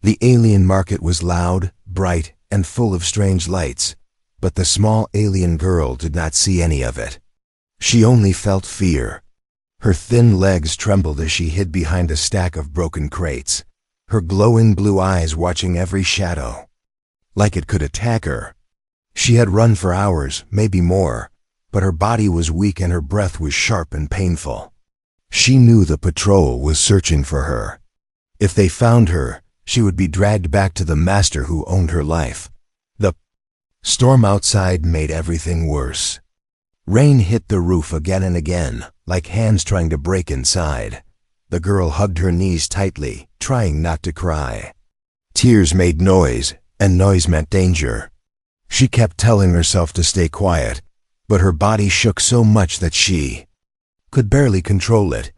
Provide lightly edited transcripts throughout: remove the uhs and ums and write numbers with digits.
The alien market was loud, bright, and full of strange lights, but the small alien girl did not see any of it. She only felt fear. Her thin legs trembled as she hid behind a stack of broken crates, her glowing blue eyes watching every shadow, like it could attack her. She had run for hours, maybe more, but her body was weak and her breath was sharp and painful. She knew the patrol was searching for her. If they found her, she would be dragged back to the master who owned her life. The storm outside made everything worse. Rain hit the roof again and again, like hands trying to break inside. The girl hugged her knees tightly, trying not to cry. Tears made noise, and noise meant danger. She kept telling herself to stay quiet, but her body shook so much that she could barely control it.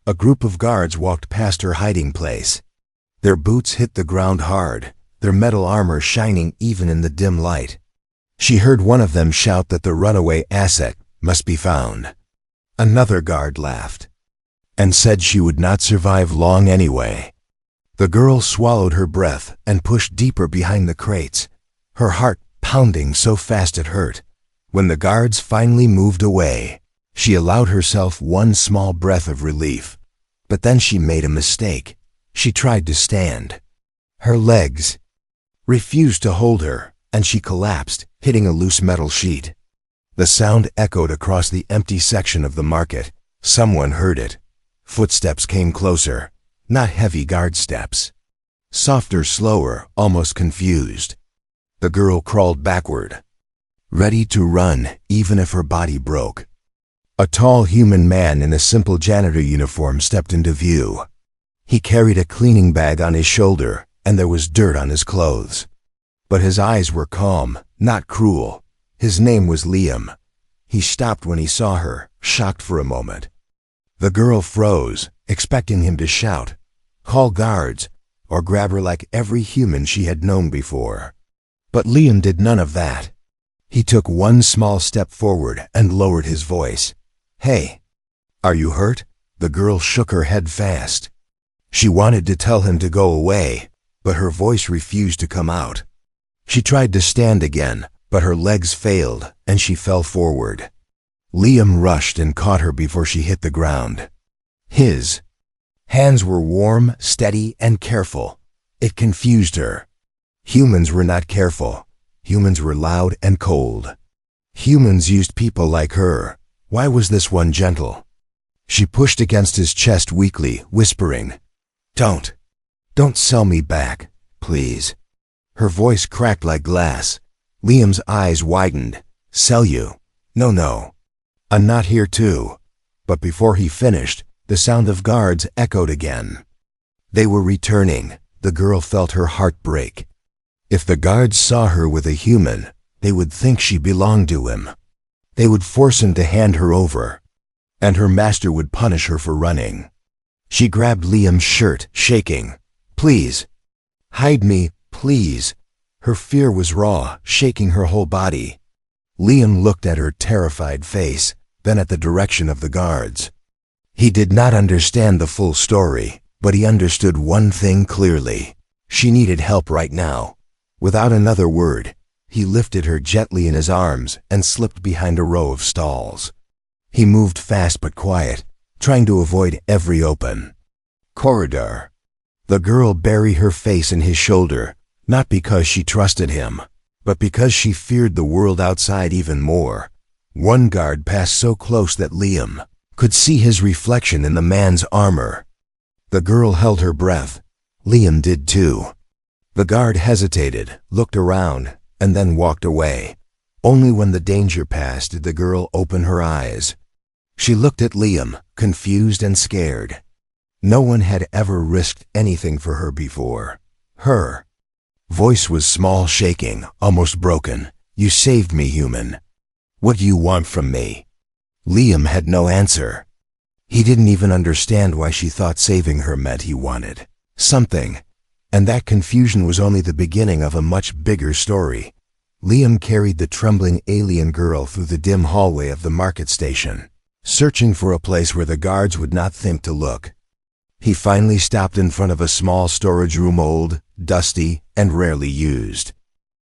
A group of guards walked past her hiding place. Their boots hit the ground hard, their metal armor shining even in the dim light. She heard one of them shout that the runaway asset must be found. Another guard laughed and said she would not survive long anyway. The girl swallowed her breath and pushed deeper behind the crates, her heart pounding so fast it hurt. When the guards finally moved away, she allowed herself one small breath of relief. But then she made a mistake. She tried to stand. Her legs refused to hold her, and she collapsed, hitting a loose metal sheet. The sound echoed across the empty section of the market. Someone heard it. Footsteps came closer, not heavy guard steps. Softer, slower, almost confused. The girl crawled backward, ready to run even if her body broke. A tall human man in a simple janitor uniform stepped into view. He carried a cleaning bag on his shoulder, and there was dirt on his clothes. But his eyes were calm, not cruel. His name was Liam. He stopped when he saw her, shocked for a moment. The girl froze, expecting him to shout, call guards, or grab her like every human she had known before. But Liam did none of that. He took one small step forward and lowered his voice. Hey, are you hurt? The girl shook her head fast. She wanted to tell him to go away, but her voice refused to come out. She tried to stand again, but her legs failed, and she fell forward. Liam rushed and caught her before she hit the ground. His hands were warm, steady, and careful. It confused her. Humans were not careful. Humans were loud and cold. Humans used people like her. Why was this one gentle? She pushed against his chest weakly, whispering, Don't sell me back, please. Her voice cracked like glass. Liam's eyes widened. Sell you? No. I'm not here to. But before he finished, the sound of guards echoed again. They were returning. The girl felt her heart break. If the guards saw her with a human, they would think she belonged to him. They would force him to hand her over, and her master would punish her for running. She grabbed Liam's shirt, shaking. Please, hide me, please. Her fear was raw, shaking her whole body. Liam looked at her terrified face, then at the direction of the guards. He did not understand the full story, but he understood one thing clearly. She needed help right now. Without another word, he lifted her gently in his arms and slipped behind a row of stalls. He moved fast but quiet, trying to avoid every open corridor. The girl buried her face in his shoulder, not because she trusted him, but because she feared the world outside even more. One guard passed so close that Liam could see his reflection in the man's armor. The girl held her breath. Liam did too. The guard hesitated, looked around, and then walked away. Only when the danger passed did the girl open her eyes. She looked at Liam, confused and scared. No one had ever risked anything for her before. Her voice was small, shaking, almost broken. You saved me, human. What do you want from me? Liam had no answer. He didn't even understand why she thought saving her meant he wanted something. And that confusion was only the beginning of a much bigger story. Liam carried the trembling alien girl through the dim hallway of the market station, searching for a place where the guards would not think to look. He finally stopped in front of a small storage room, old, dusty, and rarely used.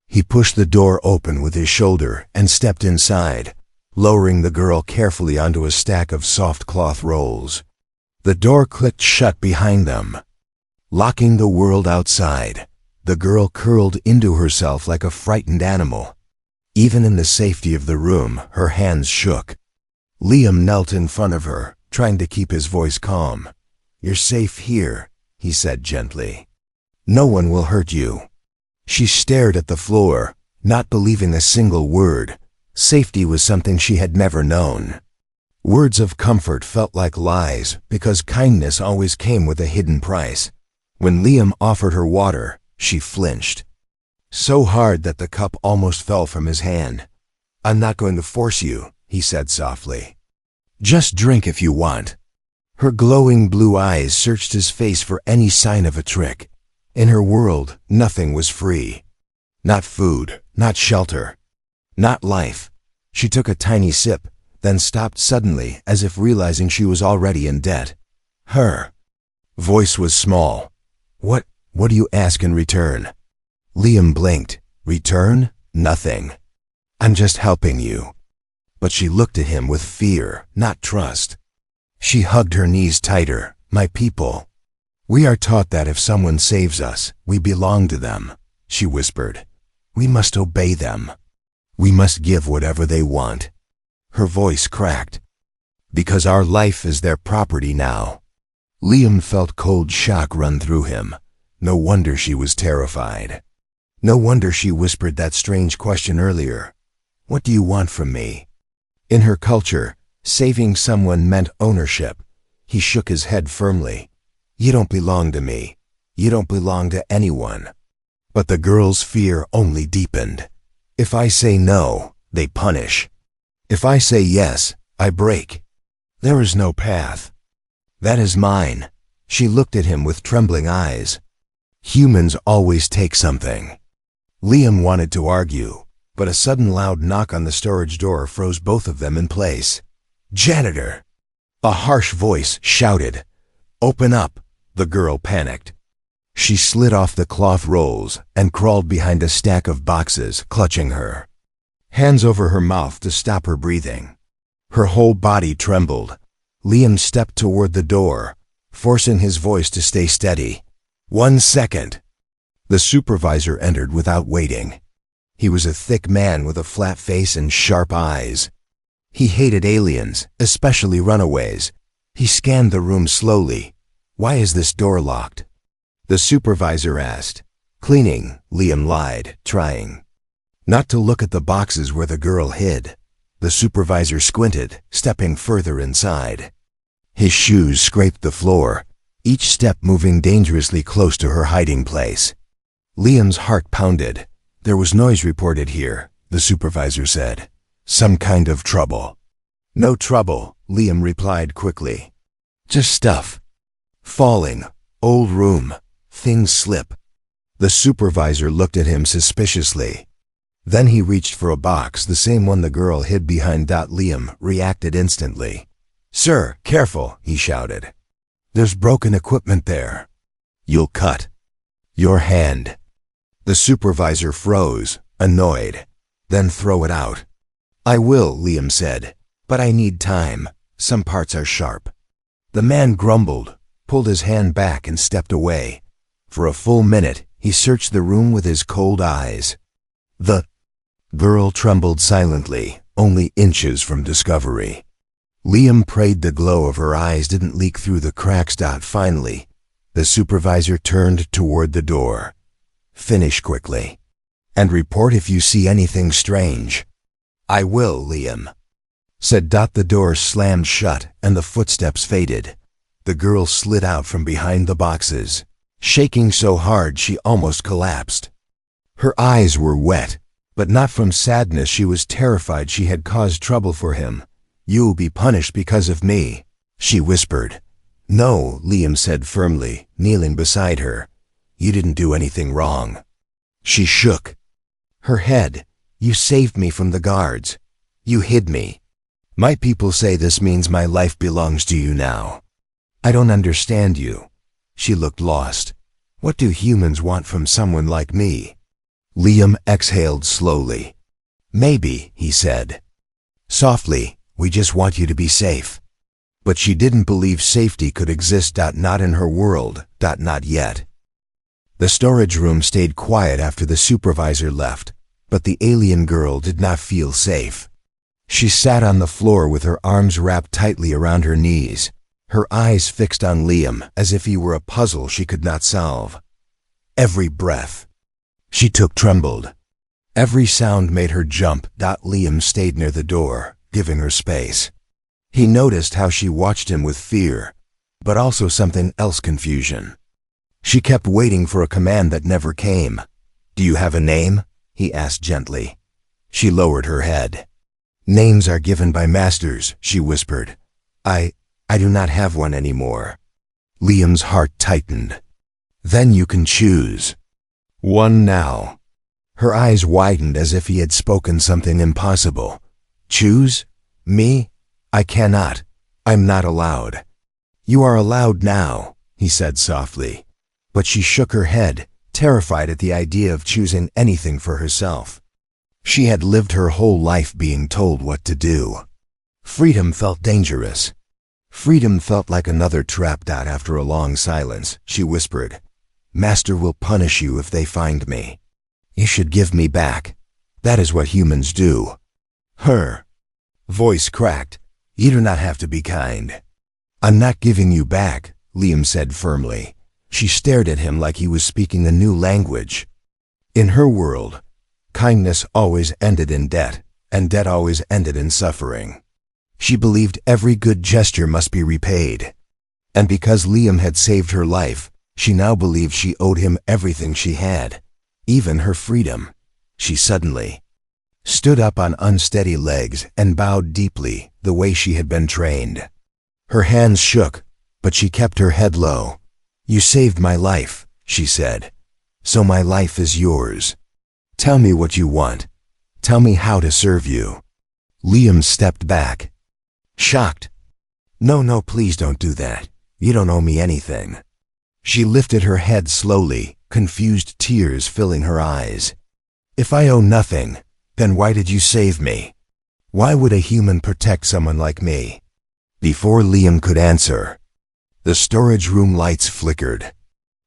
He pushed the door open with his shoulder and stepped inside, lowering the girl carefully onto a stack of soft cloth rolls. The door clicked shut behind them, locking the world outside. The girl curled into herself like a frightened animal. Even in the safety of the room, her hands shook. Liam knelt in front of her, trying to keep his voice calm. "You're safe here," he said gently. "No one will hurt you." She stared at the floor, not believing a single word. Safety was something she had never known. Words of comfort felt like lies because kindness always came with a hidden price. When Liam offered her water, she flinched, so hard that the cup almost fell from his hand. "I'm not going to force you," he said softly. "Just drink if you want." Her glowing blue eyes searched his face for any sign of a trick. In her world, nothing was free. Not food, not shelter, not life. She took a tiny sip, then stopped suddenly as if realizing she was already in debt. Her voice was small. What do you ask in return?" Liam blinked. "Return? Nothing. I'm just helping you." But she looked at him with fear, not trust. She hugged her knees tighter. "My people. We are taught that if someone saves us, we belong to them," she whispered. "We must obey them. We must give whatever they want." Her voice cracked. "Because our life is their property now." Liam felt cold shock run through him. No wonder she was terrified. No wonder she whispered that strange question earlier. "What do you want from me?" In her culture, saving someone meant ownership. He shook his head firmly. "You don't belong to me. You don't belong to anyone." But the girl's fear only deepened. "If I say no, they punish. If I say yes, I break. There is no path. That is mine." She looked at him with trembling eyes. "Humans always take something." Liam wanted to argue, but a sudden loud knock on the storage door froze both of them in place. "Janitor!" A harsh voice shouted. "Open up!" The girl panicked. She slid off the cloth rolls and crawled behind a stack of boxes, clutching her hands over her mouth to stop her breathing. Her whole body trembled. Liam stepped toward the door, forcing his voice to stay steady. "1 second." The supervisor entered without waiting. He was a thick man with a flat face and sharp eyes. He hated aliens, especially runaways. He scanned the room slowly. "Why is this door locked?" The supervisor asked. "Cleaning," Liam lied, trying not to look at the boxes where the girl hid. The supervisor squinted, stepping further inside. His shoes scraped the floor, each step moving dangerously close to her hiding place. Liam's heart pounded. "There was noise reported here," the supervisor said. "Some kind of trouble." "No trouble," Liam replied quickly. "Just stuff. Falling. Old room. Things slip." The supervisor looked at him suspiciously. Then he reached for a box, the same one the girl hid behind. Liam reacted instantly. "Sir, careful," he shouted. "There's broken equipment there. You'll cut your hand." The supervisor froze, annoyed. "Then throw it out." "I will," Liam said, "but I need time. Some parts are sharp." The man grumbled, pulled his hand back and stepped away. For a full minute, he searched the room with his cold eyes. The girl trembled silently, only inches from discovery. Liam prayed the glow of her eyes didn't leak through the cracks. Finally, the supervisor turned toward the door. "Finish quickly. And report if you see anything strange." "I will," Liam said. The door slammed shut and the footsteps faded. The girl slid out from behind the boxes, shaking so hard she almost collapsed. Her eyes were wet, but not from sadness. She was terrified she had caused trouble for him. "You'll be punished because of me," she whispered. "No," Liam said firmly, kneeling beside her. "You didn't do anything wrong." She shook her head. "You saved me from the guards. You hid me. My people say this means my life belongs to you now." I don't understand you. She looked lost. What do humans want from someone like me? Liam exhaled slowly. Maybe, he said. Softly, we just want you to be safe. But she didn't believe safety could exist. Not in her world. Not yet. The storage room stayed quiet after the supervisor left, but the alien girl did not feel safe. She sat on the floor with her arms wrapped tightly around her knees, her eyes fixed on Liam as if he were a puzzle she could not solve. Every breath she took trembled. Every sound made her jump. Liam stayed near the door, giving her space. He noticed how she watched him with fear, but also something else, confusion. She kept waiting for a command that never came. Do you have a name? He asked gently. She lowered her head. Names are given by masters, she whispered. I do not have one anymore. Liam's heart tightened. Then you can choose. One now. Her eyes widened as if he had spoken something impossible. Choose? Me? I cannot. I'm not allowed. You are allowed now, he said softly. But she shook her head, terrified at the idea of choosing anything for herself. She had lived her whole life being told what to do. Freedom felt dangerous. Freedom felt like another trap. After a long silence, she whispered, Master will punish you if they find me. You should give me back. That is what humans do. Her voice cracked. You do not have to be kind. I'm not giving you back, Liam said firmly. She stared at him like he was speaking a new language. In her world, kindness always ended in debt, and debt always ended in suffering. She believed every good gesture must be repaid. And because Liam had saved her life, she now believed she owed him everything she had, even her freedom. She suddenly stood up on unsteady legs and bowed deeply, the way she had been trained. Her hands shook, but she kept her head low. You saved my life, she said. So my life is yours. Tell me what you want. Tell me how to serve you. Liam stepped back, shocked. No, please don't do that. You don't owe me anything. She lifted her head slowly, confused tears filling her eyes. If I owe nothing, then why did you save me? Why would a human protect someone like me? Before Liam could answer, the storage room lights flickered.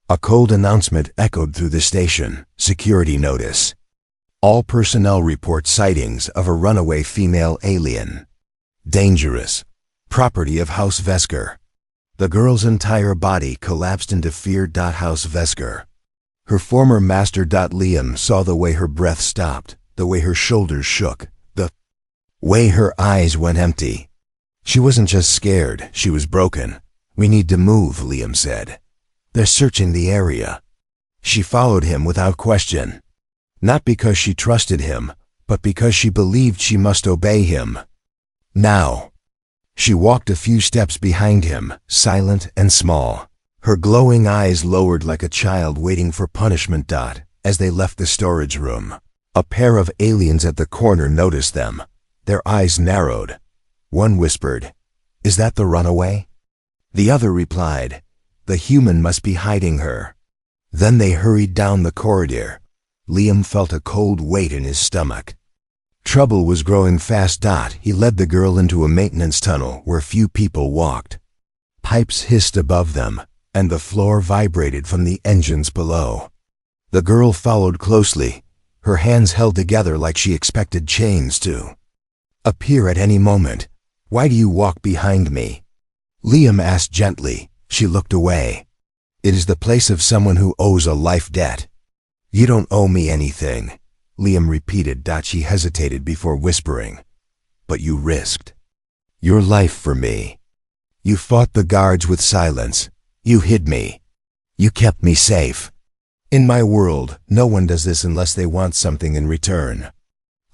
A cold announcement echoed through the station. Security notice. All personnel report sightings of a runaway female alien. Dangerous. Property of House Vesker. The girl's entire body collapsed into fear. House Vesker. Her former master. Liam saw the way her breath stopped, the way her shoulders shook, the way her eyes went empty. She wasn't just scared, she was broken. We need to move, Liam said. They're searching the area. She followed him without question. Not because she trusted him, but because she believed she must obey him. Now. She walked a few steps behind him, silent and small. Her glowing eyes lowered like a child waiting for punishment. As they left the storage room, a pair of aliens at the corner noticed them. Their eyes narrowed. One whispered, Is that the runaway? The other replied, The human must be hiding her. Then they hurried down the corridor. Liam felt a cold weight in his stomach. Trouble was growing fast. He led the girl into a maintenance tunnel where few people walked. Pipes hissed above them, and the floor vibrated from the engines below. The girl followed closely, her hands held together like she expected chains to appear at any moment. Why do you walk behind me? Liam asked gently. She looked away. It is the place of someone who owes a life debt. You don't owe me anything, Liam repeated. She hesitated before whispering. But you risked your life for me. You fought the guards with silence. You hid me. You kept me safe. In my world, no one does this unless they want something in return.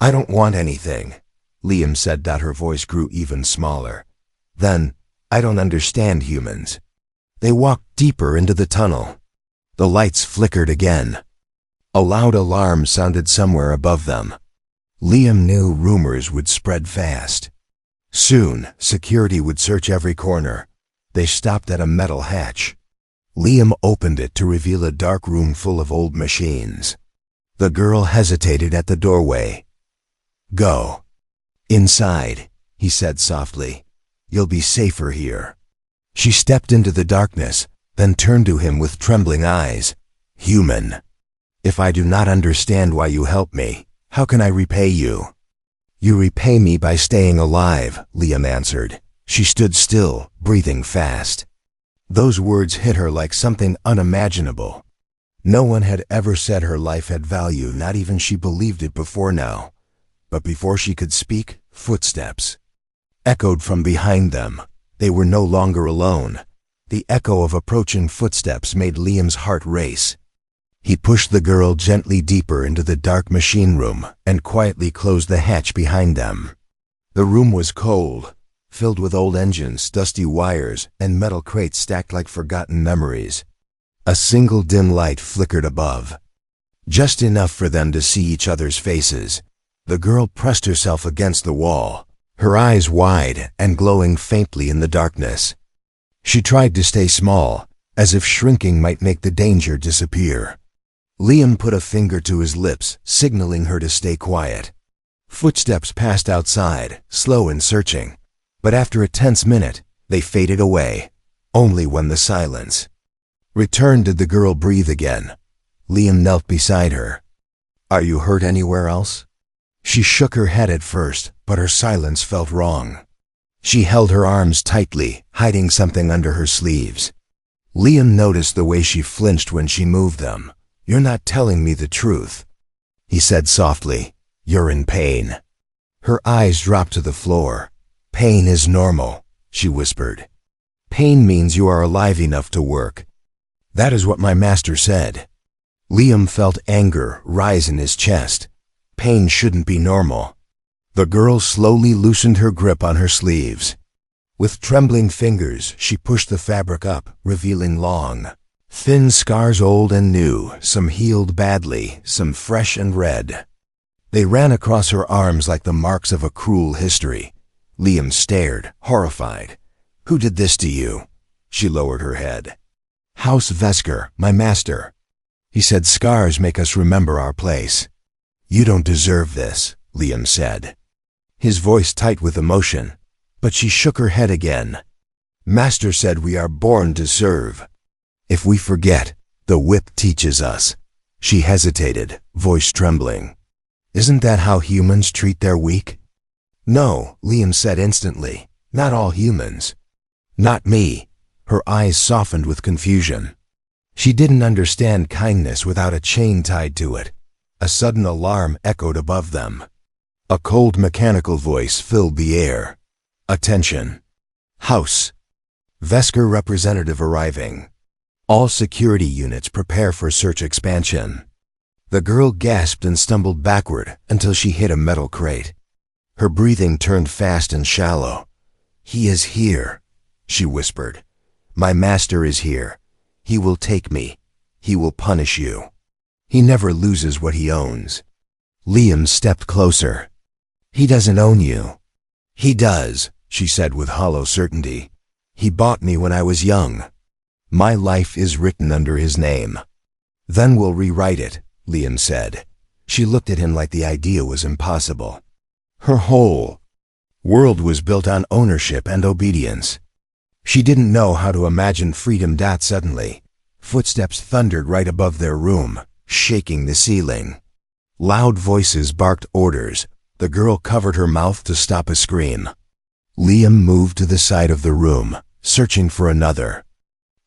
I don't want anything, Liam said. Her voice grew even smaller. Then, I don't understand humans. They walked deeper into the tunnel. The lights flickered again. A loud alarm sounded somewhere above them. Liam knew rumors would spread fast. Soon, security would search every corner. They stopped at a metal hatch. Liam opened it to reveal a dark room full of old machines. The girl hesitated at the doorway. "Go inside," he said softly. "You'll be safer here." She stepped into the darkness, then turned to him with trembling eyes. "Human, if I do not understand why you help me, how can I repay you?" "You repay me by staying alive," Liam answered. She stood still, breathing fast. Those words hit her like something unimaginable. No one had ever said her life had value, not even she believed it before now. But before she could speak, footsteps echoed from behind them. They were no longer alone. The echo of approaching footsteps made Liam's heart race. He pushed the girl gently deeper into the dark machine room and quietly closed the hatch behind them. The room was cold, filled with old engines, dusty wires, and metal crates stacked like forgotten memories. A single dim light flickered above, just enough for them to see each other's faces. The girl pressed herself against the wall, her eyes wide and glowing faintly in the darkness. She tried to stay small, as if shrinking might make the danger disappear. Liam put a finger to his lips, signaling her to stay quiet. Footsteps passed outside, slow and searching, but after a tense minute, they faded away, only when the silence returned did the girl breathe again. Liam knelt beside her. "Are you hurt anywhere else?" She shook her head at first, but her silence felt wrong. She held her arms tightly, hiding something under her sleeves. Liam noticed the way she flinched when she moved them. "You're not telling me the truth," he said softly. "You're in pain." Her eyes dropped to the floor. "Pain is normal," she whispered. "Pain means you are alive enough to work. That is what my master said." Liam felt anger rise in his chest. Pain shouldn't be normal. The girl slowly loosened her grip on her sleeves. With trembling fingers, she pushed the fabric up, revealing long, thin scars, old and new, some healed badly, some fresh and red. They ran across her arms like the marks of a cruel history. Liam stared, horrified. "Who did this to you?" She lowered her head. "House Vesker, my master. He said scars make us remember our place." "You don't deserve this," Liam said, his voice tight with emotion. But she shook her head again. "Master said we are born to serve. If we forget, the whip teaches us." She hesitated, voice trembling. "Isn't that how humans treat their weak?" "No," Liam said instantly. "Not all humans. Not me." Her eyes softened with confusion. She didn't understand kindness without a chain tied to it. A sudden alarm echoed above them. A cold mechanical voice filled the air. "Attention. House Vesker representative arriving. All security units prepare for search expansion." The girl gasped and stumbled backward until she hit a metal crate. Her breathing turned fast and shallow. "He is here," she whispered. "My master is here. He will take me. He will punish you. He never loses what he owns." Liam stepped closer. "He doesn't own you." "He does," she said with hollow certainty. "He bought me when I was young. My life is written under his name." "Then we'll rewrite it," Liam said. She looked at him like the idea was impossible. Her whole world was built on ownership and obedience. She didn't know how to imagine freedom. Suddenly, footsteps thundered right above their room, shaking the ceiling. Loud voices barked orders. The girl covered her mouth to stop a scream. Liam moved to the side of the room, searching for another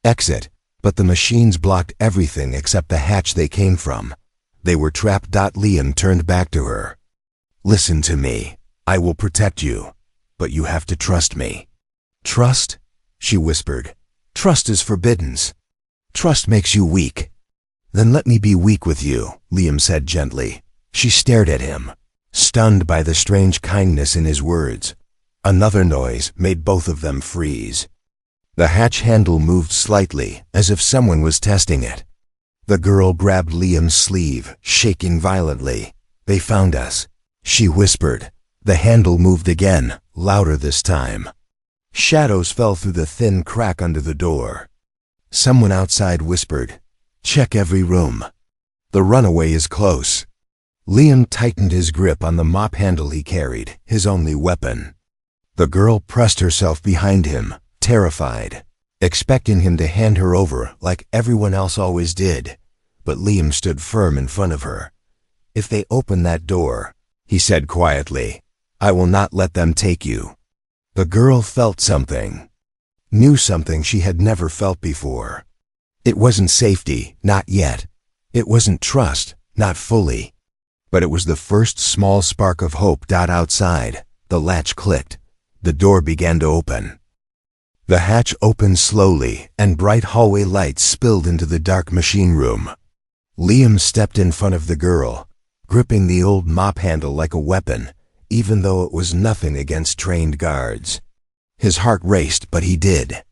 exit, but the machines blocked everything except the hatch they came from. They were trapped. Liam turned back to her. "Listen to me. I will protect you, but you have to trust me." "Trust?" she whispered. "Trust is forbidden. Trust makes you weak." "Then let me be weak with you," Liam said gently. She stared at him, stunned by the strange kindness in his words. Another noise made both of them freeze. The hatch handle moved slightly, as if someone was testing it. The girl grabbed Liam's sleeve, shaking violently. "They found us," she whispered. The handle moved again, louder this time. Shadows fell through the thin crack under the door. Someone outside whispered, "Check every room. The runaway is close." Liam tightened his grip on the mop handle he carried, his only weapon. The girl pressed herself behind him, terrified, expecting him to hand her over like everyone else always did. But Liam stood firm in front of her. "If they open that door," he said quietly, "I will not let them take you." The girl felt something, knew something she had never felt before. It wasn't safety, not yet. It wasn't trust, not fully. But it was the first small spark of hope. Outside, the latch clicked. The door began to open. The hatch opened slowly, and bright hallway lights spilled into the dark machine room. Liam stepped in front of the girl, gripping the old mop handle like a weapon, even though it was nothing against trained guards. His heart raced, but he did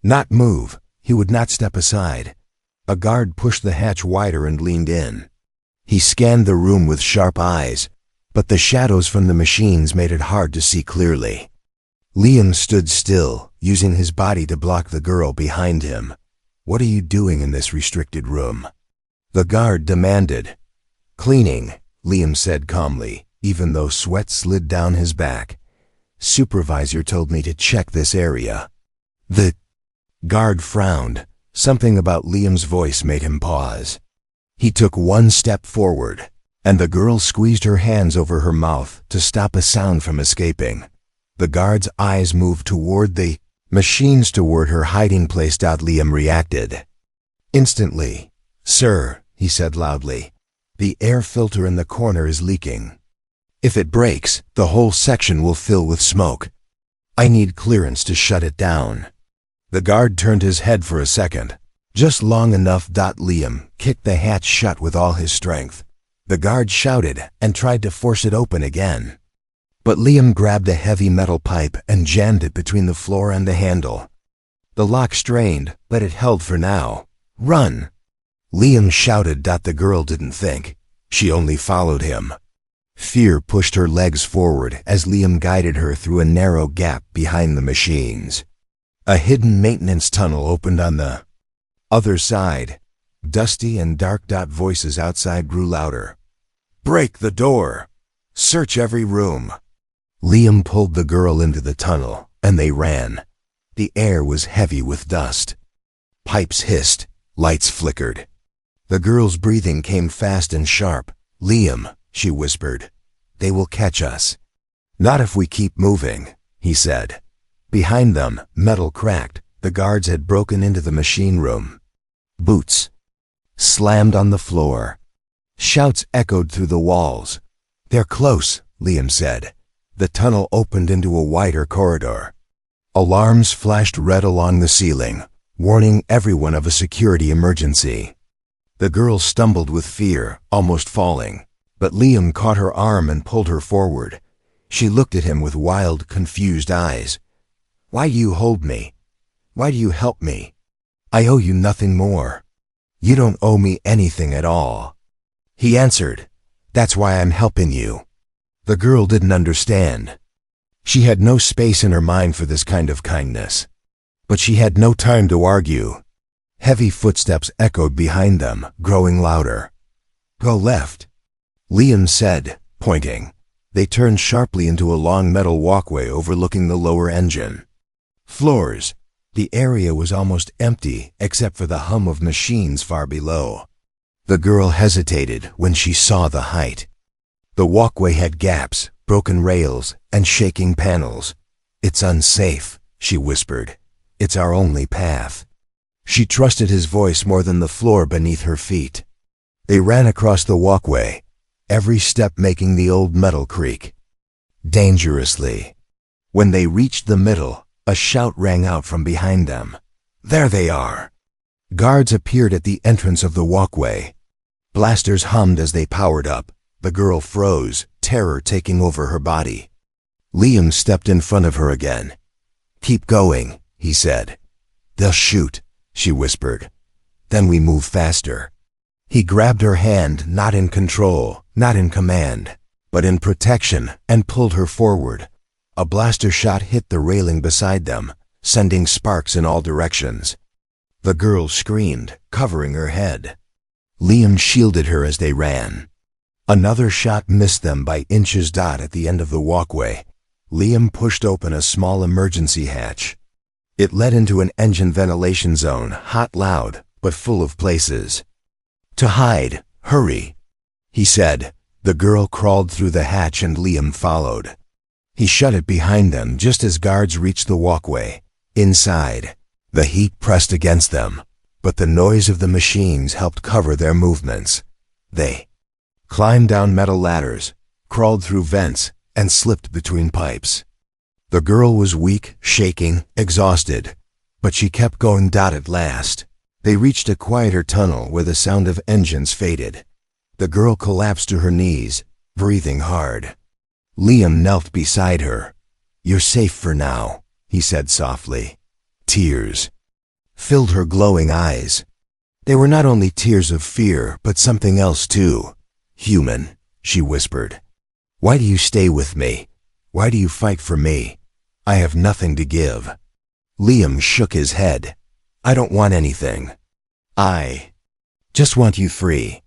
not move. He would not step aside. A guard pushed the hatch wider and leaned in. He scanned the room with sharp eyes, but the shadows from the machines made it hard to see clearly. Liam stood still, using his body to block the girl behind him. "What are you doing in this restricted room?" the guard demanded. "Cleaning," Liam said calmly, even though sweat slid down his back. "Supervisor told me to check this area." The guard frowned. Something about Liam's voice made him pause. He took one step forward, and the girl squeezed her hands over her mouth to stop a sound from escaping. The guard's eyes moved toward the machines, toward her hiding place. Liam reacted instantly. "Sir," he said loudly, "the air filter in the corner is leaking. If it breaks, the whole section will fill with smoke. I need clearance to shut it down." The guard turned his head for a second, just long enough. Liam kicked the hatch shut with all his strength. The guard shouted and tried to force it open again. But Liam grabbed a heavy metal pipe and jammed it between the floor and the handle. The lock strained, but it held for now. "Run!" Liam shouted. The girl didn't think. She only followed him. Fear pushed her legs forward as Liam guided her through a narrow gap behind the machines. A hidden maintenance tunnel opened on the other side. Dusty and dark. Voices outside grew louder. "Break the door! Search every room!" Liam pulled the girl into the tunnel, and they ran. The air was heavy with dust. Pipes hissed, lights flickered. The girl's breathing came fast and sharp. "Liam," she whispered, "they will catch us." "Not if we keep moving," he said. Behind them, metal cracked. The guards had broken into the machine room. Boots slammed on the floor. Shouts echoed through the walls. "They're close," Liam said. The tunnel opened into a wider corridor. Alarms flashed red along the ceiling, warning everyone of a security emergency. The girl stumbled with fear, almost falling, but Liam caught her arm and pulled her forward. She looked at him with wild, confused eyes. "Why do you hold me? Why do you help me? I owe you nothing more." "You don't owe me anything at all," he answered. "That's why I'm helping you." The girl didn't understand. She had no space in her mind for this kind of kindness. But she had no time to argue. Heavy footsteps echoed behind them, growing louder. "Go left," Liam said, pointing. They turned sharply into a long metal walkway overlooking the lower engine floors. The area was almost empty except for the hum of machines far below. The girl hesitated when she saw the height. The walkway had gaps, broken rails, and shaking panels. "It's unsafe," she whispered. "It's our only path." She trusted his voice more than the floor beneath her feet. They ran across the walkway, every step making the old metal creak. Dangerously. When they reached the middle, a shout rang out from behind them. "There they are!" Guards appeared at the entrance of the walkway. Blasters hummed as they powered up. The girl froze, terror taking over her body. Liam stepped in front of her again. "Keep going," he said. "They'll shoot," she whispered. "Then we move faster." He grabbed her hand, not in control, not in command, but in protection, and pulled her forward. A blaster shot hit the railing beside them, sending sparks in all directions. The girl screamed, covering her head. Liam shielded her as they ran. Another shot missed them by inches. At the end of the walkway, Liam pushed open a small emergency hatch. It led into an engine ventilation zone, hot, loud, but full of places. "To hide, hurry," he said. The girl crawled through the hatch and Liam followed. He shut it behind them just as guards reached the walkway. Inside, the heat pressed against them, but the noise of the machines helped cover their movements. They climbed down metal ladders, crawled through vents, and slipped between pipes. The girl was weak, shaking, exhausted, but she kept going. At last, they reached a quieter tunnel where the sound of engines faded. The girl collapsed to her knees, breathing hard. Liam knelt beside her. "You're safe for now," he said softly. Tears filled her glowing eyes. They were not only tears of fear, but something else too. "Human," she whispered. "Why do you stay with me? Why do you fight for me? I have nothing to give." Liam shook his head. "I don't want anything. I just want you free."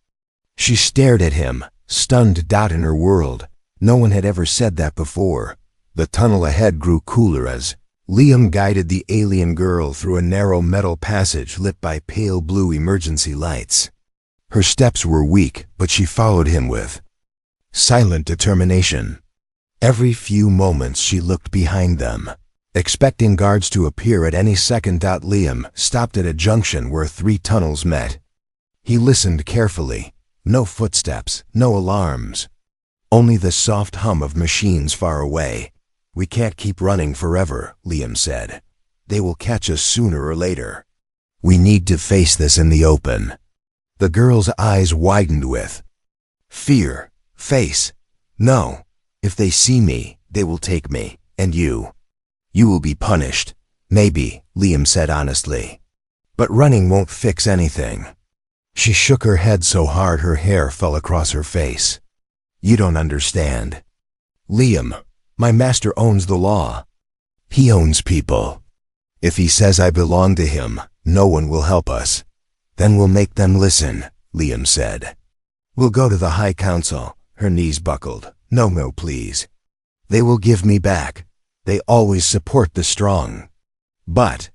She stared at him, stunned. In her world, no one had ever said that before. The tunnel ahead grew cooler as Liam guided the alien girl through a narrow metal passage lit by pale blue emergency lights. Her steps were weak, but she followed him with silent determination. Every few moments she looked behind them, expecting guards to appear at any second. Liam stopped at a junction where 3 tunnels met. He listened carefully. No footsteps, no alarms. Only the soft hum of machines far away. "We can't keep running forever," Liam said. "They will catch us sooner or later. We need to face this in the open." The girl's eyes widened with fear. "Face? No. If they see me, they will take me, and you. You will be punished." "Maybe," Liam said honestly. "But running won't fix anything." She shook her head so hard her hair fell across her face. "You don't understand. Liam, my master owns the law. He owns people. If he says I belong to him, no one will help us. Then we'll make them listen," Liam said. "We'll go to the High Council." Her knees buckled. No, please. They will give me back. They always support the strong." "But,"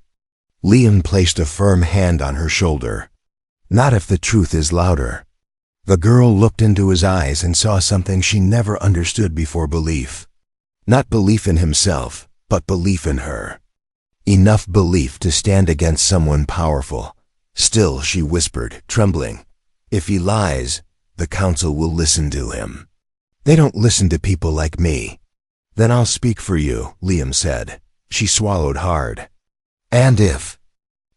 Liam placed a firm hand on her shoulder, "not if the truth is louder." The girl looked into his eyes and saw something she never understood before: belief. Not belief in himself, but belief in her. Enough belief to stand against someone powerful. "Still," she whispered, trembling, "if he lies, the council will listen to him. They don't listen to people like me." "Then I'll speak for you," Liam said. She swallowed hard. "And if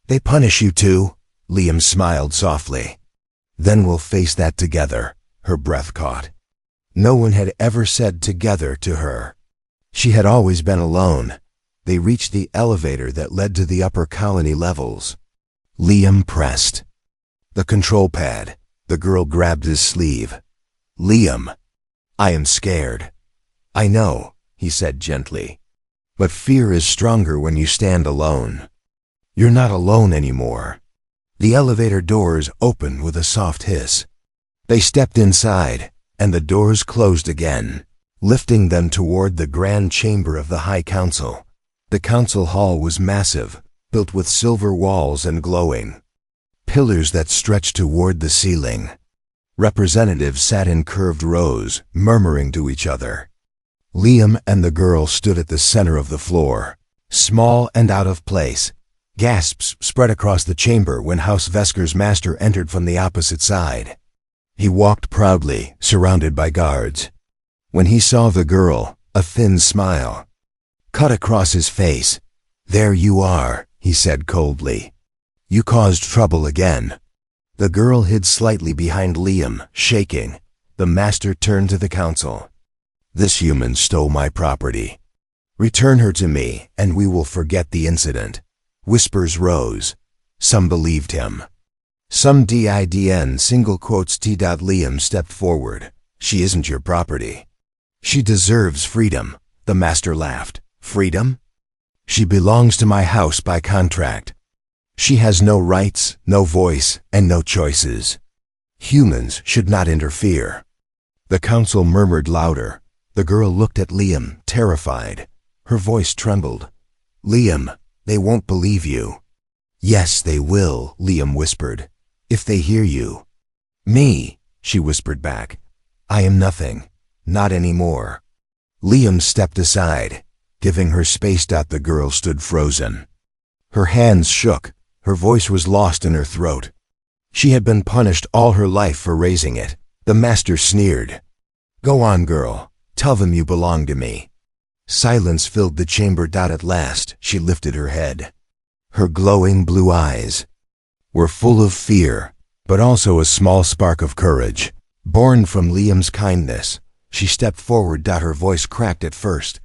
they punish you too?" Liam smiled softly. "Then we'll face that together." Her breath caught. No one had ever said together to her. She had always been alone. They reached the elevator that led to the upper colony levels. Liam pressed the control pad. The girl grabbed his sleeve. "Liam, I am scared." "I know," he said gently. "But fear is stronger when you stand alone." "You're not alone anymore." The elevator doors opened with a soft hiss. They stepped inside, and the doors closed again, lifting them toward the grand chamber of the High Council. The council hall was massive, built with silver walls and glowing pillars that stretched toward the ceiling. Representatives sat in curved rows, murmuring to each other. Liam and the girl stood at the center of the floor, small and out of place. Gasps spread across the chamber when House Vesker's master entered from the opposite side. He walked proudly, surrounded by guards. When he saw the girl, a thin smile cut across his face. "There you are," he said coldly. "You caused trouble again." The girl hid slightly behind Liam, shaking. The master turned to the council. "This human stole my property. Return her to me, and we will forget the incident." Whispers rose. Some believed him. Some didn't. Single quotes T. Liam stepped forward. "She isn't your property. She deserves freedom. The master laughed. Freedom? She belongs to my house by contract. She has no rights, no voice, and no choices. Humans should not interfere. The council murmured louder. The girl looked at Liam, terrified. Her voice trembled. Liam, they won't believe you. Yes, they will, Liam whispered. If they hear you. Me, she whispered back. I am nothing. Not anymore. Liam stepped aside, giving her space. The girl stood frozen. Her hands shook. Her voice was lost in her throat. She had been punished all her life for raising it. The master sneered. Go on, girl. Tell them you belong to me. Silence filled the chamber. At last, she lifted her head. Her glowing blue eyes were full of fear, but also a small spark of courage, born from Liam's kindness. She stepped forward. Her voice cracked at first.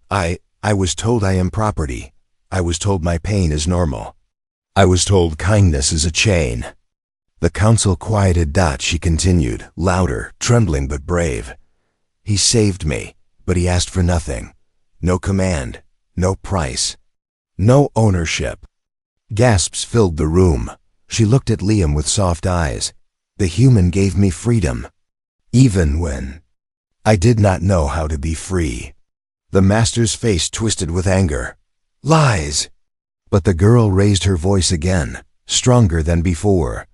I was told I am property. I was told my pain is normal. I was told kindness is a chain. The council quieted. She continued, louder, trembling but brave. He saved me, but he asked for nothing. No command, no price, no ownership. Gasps filled the room. She looked at Liam with soft eyes. The human gave me freedom, even when I did not know how to be free. The master's face twisted with anger. Lies! But the girl raised her voice again, stronger than before.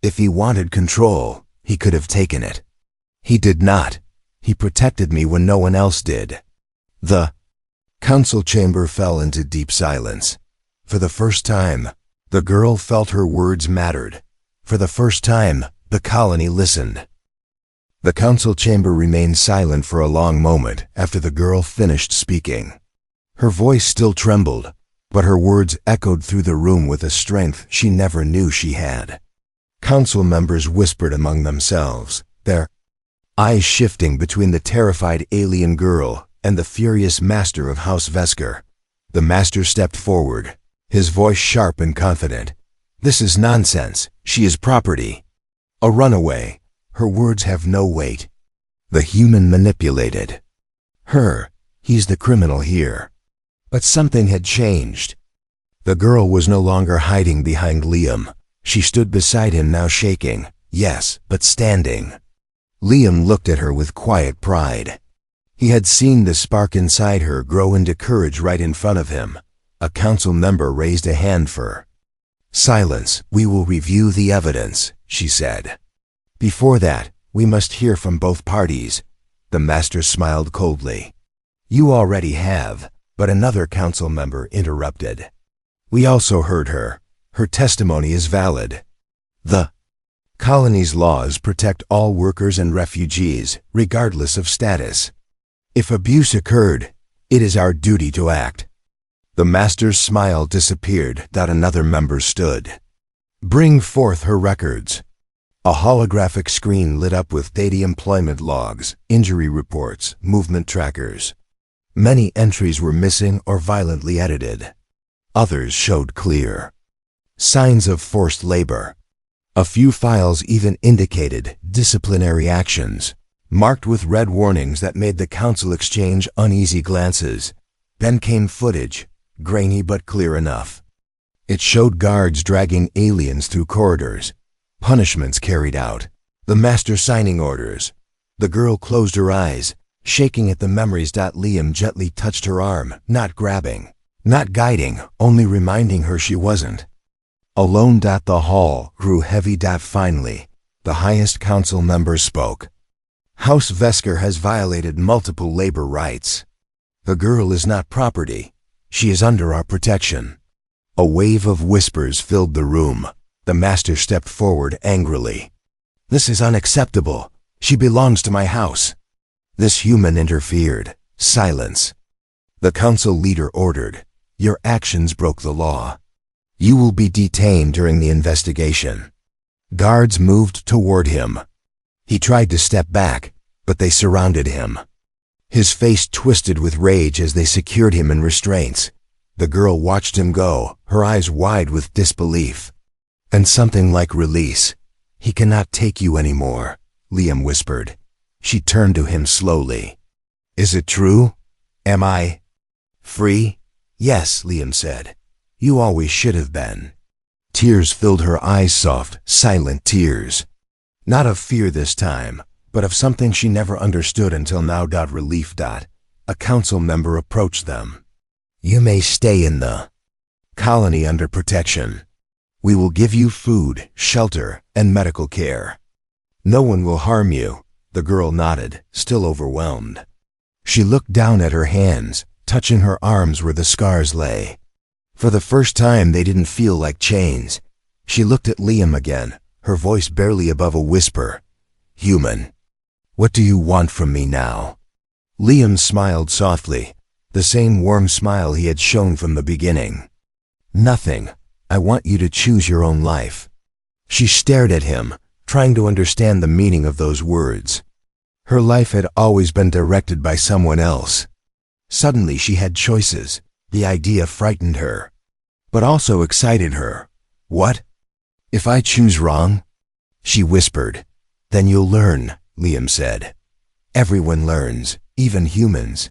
If he wanted control, he could have taken it. He did not. He protected me when no one else did. The council chamber fell into deep silence. For the first time, the girl felt her words mattered. For the first time, the colony listened. The council chamber remained silent for a long moment after the girl finished speaking. Her voice still trembled, but her words echoed through the room with a strength she never knew she had. Council members whispered among themselves, their eyes shifting between the terrified alien girl and the furious master of House Vesker. The master stepped forward, his voice sharp and confident. This is nonsense. She is property. A runaway. Her words have no weight. The human manipulated her. He's the criminal here. But something had changed. The girl was no longer hiding behind Liam. She stood beside him, now shaking, yes, but standing. Liam looked at her with quiet pride. He had seen the spark inside her grow into courage right in front of him. A council member raised a hand for silence. We will review the evidence, she said. Before that, we must hear from both parties. The master smiled coldly. You already have, but another council member interrupted. We also heard her. Her testimony is valid. The colony's laws protect all workers and refugees, regardless of status. If abuse occurred, it is our duty to act. The master's smile disappeared. Another member stood. Bring forth her records. A holographic screen lit up with daily employment logs, injury reports, movement trackers. Many entries were missing or violently edited. Others showed clear signs of forced labor. A few files even indicated disciplinary actions, marked with red warnings that made the council exchange uneasy glances. Then came footage, grainy but clear enough. It showed guards dragging aliens through corridors, punishments carried out, the master signing orders. The girl closed her eyes, shaking at the memories. Liam gently touched her arm, not grabbing, not guiding, only reminding her she wasn't alone. The hall grew heavy. Finally, the highest council member spoke. House Vesker has violated multiple labor rights. The girl is not property. She is under our protection. A wave of whispers filled the room. The master stepped forward angrily. This is unacceptable. She belongs to my house. This human interfered. Silence. The council leader ordered. Your actions broke the law. You will be detained during the investigation. Guards moved toward him. He tried to step back, but they surrounded him. His face twisted with rage as they secured him in restraints. The girl watched him go, her eyes wide with disbelief. And something like release. He cannot take you anymore, Liam whispered. She turned to him slowly. Is it true? Am I free? Yes, Liam said. You always should have been. Tears filled her eyes, soft, silent tears. Not of fear this time, but of something she never understood until now. Relief. A council member approached them. You may stay in the colony under protection. We will give you food, shelter, and medical care. No one will harm you. The girl nodded, still overwhelmed. She looked down at her hands, touching her arms where the scars lay. For the first time, they didn't feel like chains. She looked at Liam again, her voice barely above a whisper. Human, what do you want from me now? Liam smiled softly, the same warm smile he had shown from the beginning. Nothing. I want you to choose your own life. She stared at him, trying to understand the meaning of those words. Her life had always been directed by someone else. Suddenly she had choices. The idea frightened her, but also excited her. What? If I choose wrong? She whispered. Then you'll learn, Liam said. Everyone learns, even humans.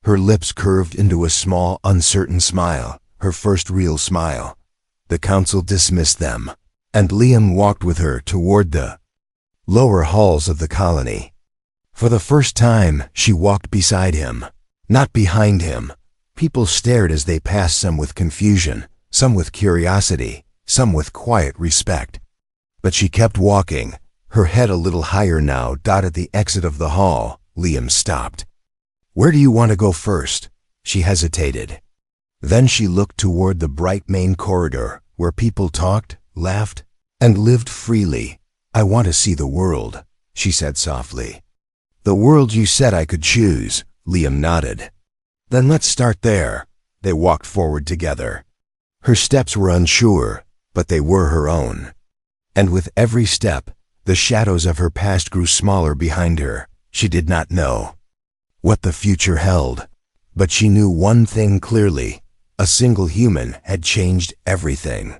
Her lips curved into a small, uncertain smile, her first real smile. The council dismissed them, and Liam walked with her toward the lower halls of the colony. For the first time, she walked beside him, not behind him. People stared as they passed, some with confusion, some with curiosity, some with quiet respect. But she kept walking, her head a little higher now. At the exit of the hall, Liam stopped. Where do you want to go first? She hesitated. Then she looked toward the bright main corridor, where people talked, laughed, and lived freely. I want to see the world, she said softly. The world you said I could choose, Liam nodded. Then let's start there. They walked forward together. Her steps were unsure, but they were her own. And with every step, the shadows of her past grew smaller behind her. She did not know what the future held, but she knew one thing clearly. A single human had changed everything.